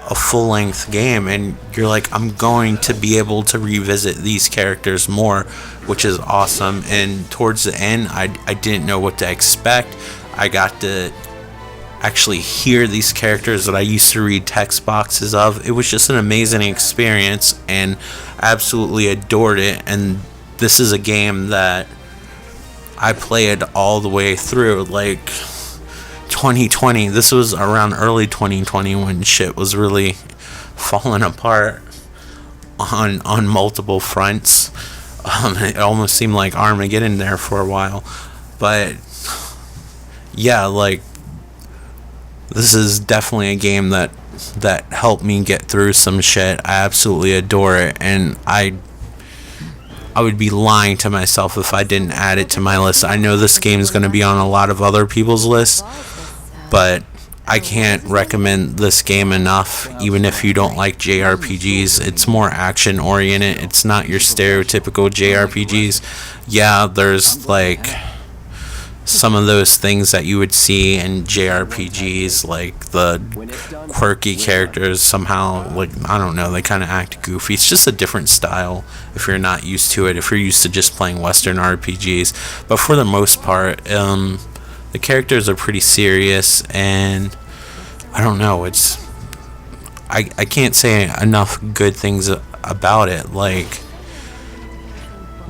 a full-length game and you're like, I'm going to be able to revisit these characters more, which is awesome. And towards the end, I didn't know what to expect. I got to actually hear these characters that I used to read text boxes of. It was just an amazing experience, and I absolutely adored it. And this is a game that I played all the way through, like 2020. This was around early 2020 when shit was really falling apart on multiple fronts. It almost seemed like Armageddon there for a while. But yeah, like, this is definitely a game that helped me get through some shit. I absolutely adore it, and I would be lying to myself if I didn't add it to my list. I know this game is going to be on a lot of other people's lists, but I can't recommend this game enough. Even if you don't like JRPGs, it's more action oriented. It's not your stereotypical JRPGs. Yeah, there's like some of those things that you would see in JRPGs, like the quirky characters somehow, like, I don't know, they kind of act goofy. It's just a different style if you're not used to it, if you're used to just playing Western RPGs. But for the most part, the characters are pretty serious, and I don't know, it's, I can't say enough good things about it. Like,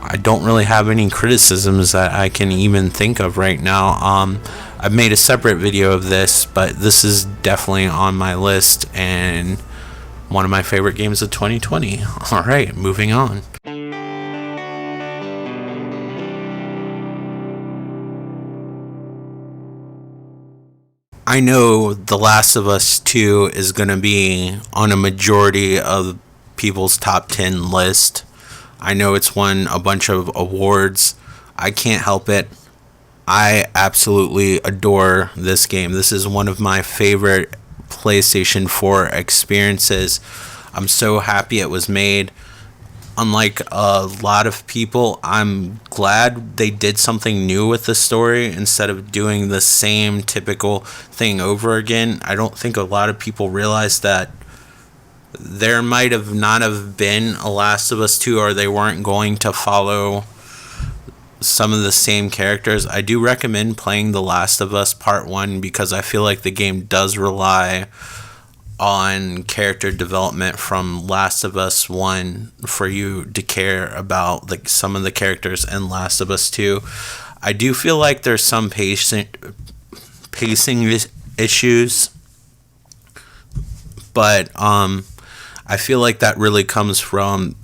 I don't really have any criticisms that I can even think of right now. I've made a separate video of this, but this is definitely on my list and one of my favorite games of 2020. Alright, moving on. I know The Last of Us 2 is going to be on a majority of people's top 10 list. I know it's won a bunch of awards. I can't help it. I absolutely adore this game. This is one of my favorite PlayStation 4 experiences. I'm so happy it was made. Unlike a lot of people, I'm glad they did something new with the story instead of doing the same typical thing over again. I don't think a lot of people realize that there might have not have been a Last of Us 2, or they weren't going to follow some of the same characters. I do recommend playing The Last of Us Part 1 because I feel like the game does rely on character development from Last of Us 1 for you to care about like some of the characters in Last of Us 2. I do feel like there's some pacing issues, but I feel like that really comes from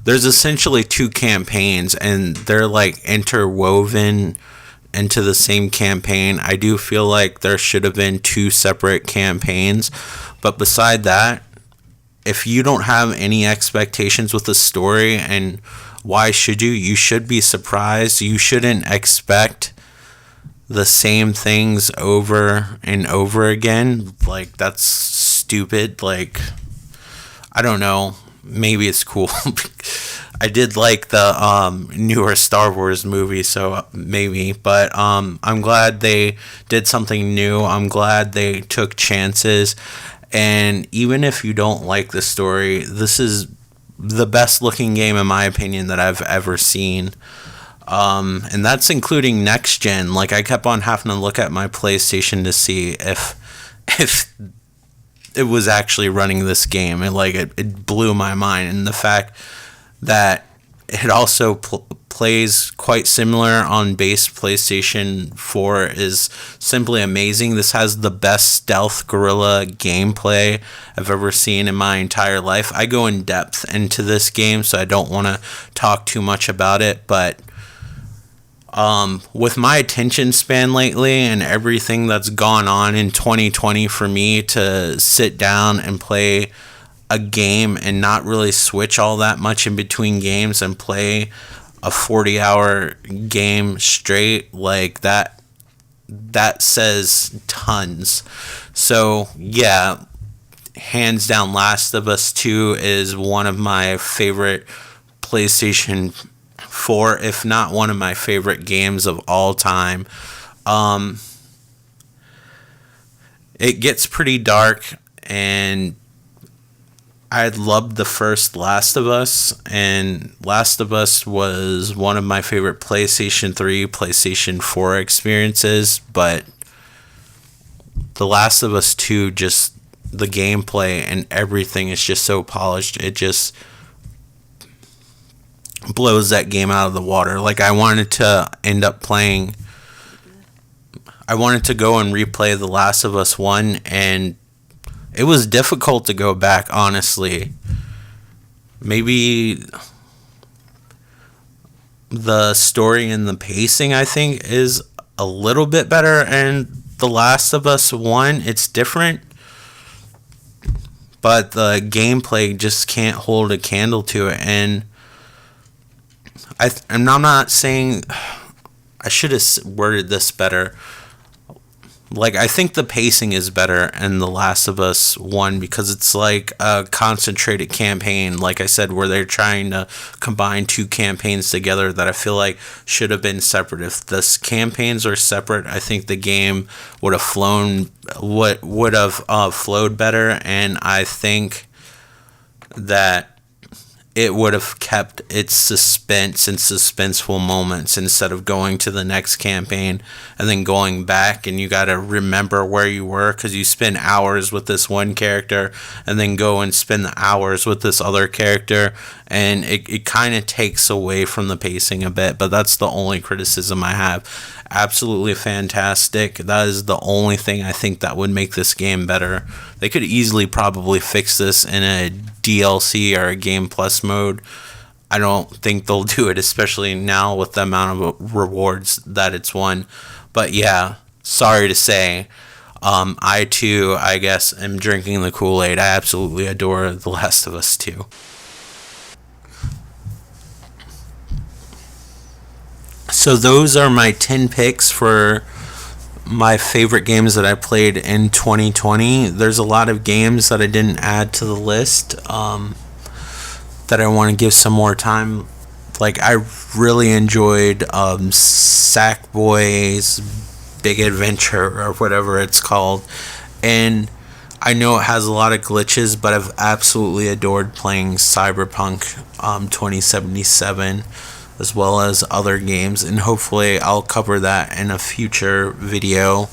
there's essentially two campaigns, and they're like interwoven into the same campaign. I do feel like there should have been two separate campaigns, but beside that, if you don't have any expectations with the story, and why should you? You should be surprised. You shouldn't expect the same things over and over again. Like, that's stupid. Like, I don't know. Maybe it's cool. I did like the newer Star Wars movie, so maybe. But I'm glad they did something new. I'm glad they took chances. And even if you don't like the story, this is the best looking game, in my opinion, that I've ever seen. And that's including next gen. Like, I kept on having to look at my PlayStation to see if it was actually running this game. It blew my mind. And the fact that it also plays quite similar on base PlayStation 4 is simply amazing. This has the best stealth guerrilla gameplay I've ever seen in my entire life. I go in depth into this game, so I don't want to talk too much about it, but with my attention span lately and everything that's gone on in 2020, for me to sit down and play a game and not really switch all that much in between games and play a 40-hour game straight, like that says tons. So yeah, hands down, Last of Us 2 is one of my favorite PlayStation 4, if not one of my favorite games of all time. It gets pretty dark, and I loved the first Last of Us, and Last of Us was one of my favorite PlayStation 3, PlayStation 4 experiences, but The Last of Us 2, just the gameplay and everything is just so polished. It just blows that game out of the water. Like, I wanted to go and replay The Last of Us 1, and it was difficult to go back, honestly. Maybe the story and the pacing, I think, is a little bit better, and The Last of Us 1, it's different, but the gameplay just can't hold a candle to it. And I'm not saying, I should have worded this better. Like, I think the pacing is better in The Last of Us 1 because it's like a concentrated campaign, like I said, where they're trying to combine two campaigns together that I feel like should have been separate. If the campaigns are separate, I think the game would have flowed better, and I think that it would have kept its suspense and suspenseful moments instead of going to the next campaign and then going back, and you got to remember where you were because you spend hours with this one character and then go and spend the hours with this other character, and it kind of takes away from the pacing a bit. But that's the only criticism I have. Absolutely fantastic. That is the only thing I think that would make this game better. They could easily probably fix this in a DLC or a Game Plus mode. I don't think they'll do it, especially now with the amount of rewards that it's won. But yeah, sorry to say, I too, I guess, am drinking the Kool-Aid. I absolutely adore The Last of Us 2. So those are my 10 picks for my favorite games that I played in 2020. There's a lot of games that I didn't add to the list that I want to give some more time. Like, I really enjoyed Sackboy's Big Adventure, or whatever it's called. And I know it has a lot of glitches, but I've absolutely adored playing Cyberpunk 2077, as well as other games, and hopefully I'll cover that in a future video.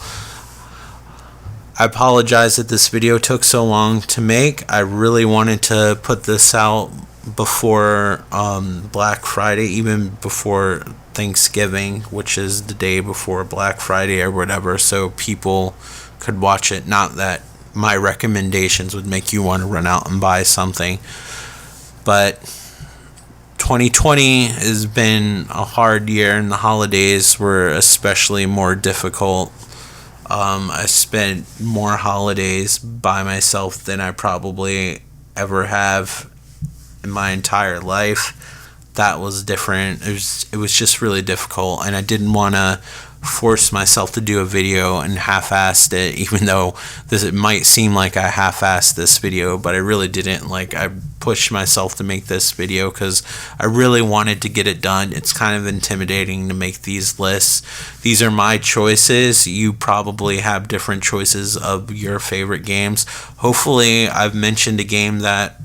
I apologize that this video took so long to make. I really wanted to put this out before Black Friday, even before Thanksgiving, which is the day before Black Friday or whatever, so people could watch it. Not that my recommendations would make you want to run out and buy something, but 2020 has been a hard year, and the holidays were especially more difficult. I spent more holidays by myself than I probably ever have in my entire life. That was different. It was just really difficult, and I didn't want to force myself to do a video and half-assed it, even though it might seem like I half-assed this video, but I really didn't. Like, I pushed myself to make this video because I really wanted to get it done. It's kind of intimidating to make these lists. These are my choices. You probably have different choices of your favorite games. Hopefully I've mentioned a game that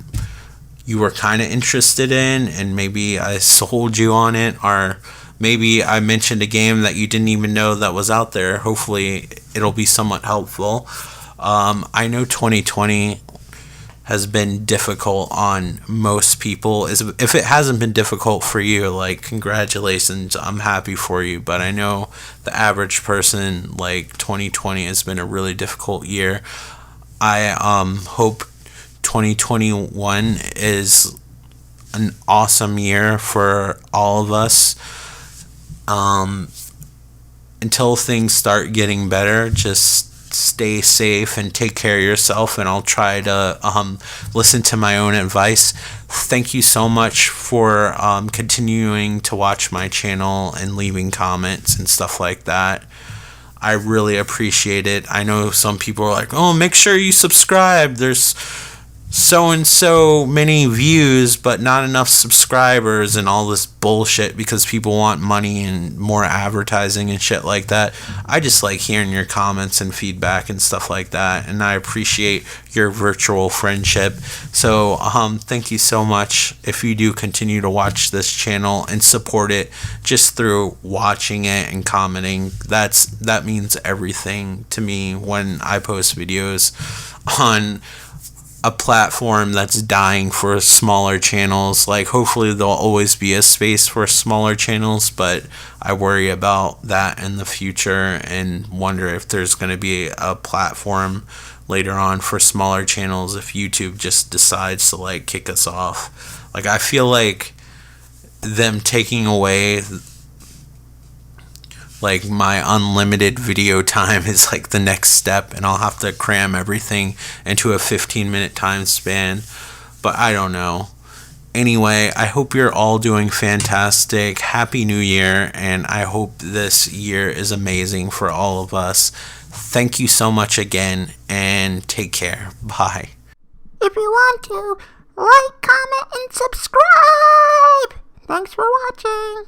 you were kind of interested in, and maybe I sold you on it, or maybe I mentioned a game that you didn't even know that was out there. Hopefully it'll be somewhat helpful. I know 2020 has been difficult on most people. If it hasn't been difficult for you, like, congratulations, I'm happy for you. But I know the average person, like, 2020 has been a really difficult year. I hope 2021 is an awesome year for all of us. Until things start getting better, just stay safe and take care of yourself, and I'll try to listen to my own advice. Thank you so much for continuing to watch my channel and leaving comments and stuff like that. I really appreciate it. I know some people are like, oh, make sure you subscribe. There's so and so many views but not enough subscribers and all this bullshit because people want money and more advertising and shit like that. I just like hearing your comments and feedback and stuff like that, and I appreciate your virtual friendship. So thank you so much. If you do continue to watch this channel and support it just through watching it and commenting, that means everything to me when I post videos on a platform that's dying for smaller channels. Like, hopefully there'll always be a space for smaller channels, but I worry about that in the future and wonder if there's going to be a platform later on for smaller channels if YouTube just decides to, like, kick us off. Like, I feel like them taking away, like, my unlimited video time is like the next step, and I'll have to cram everything into a 15-minute time span, but I don't know. Anyway, I hope you're all doing fantastic. Happy New Year, and I hope this year is amazing for all of us. Thank you so much again, and take care. Bye. If you want to, like, comment, and subscribe. Thanks for watching.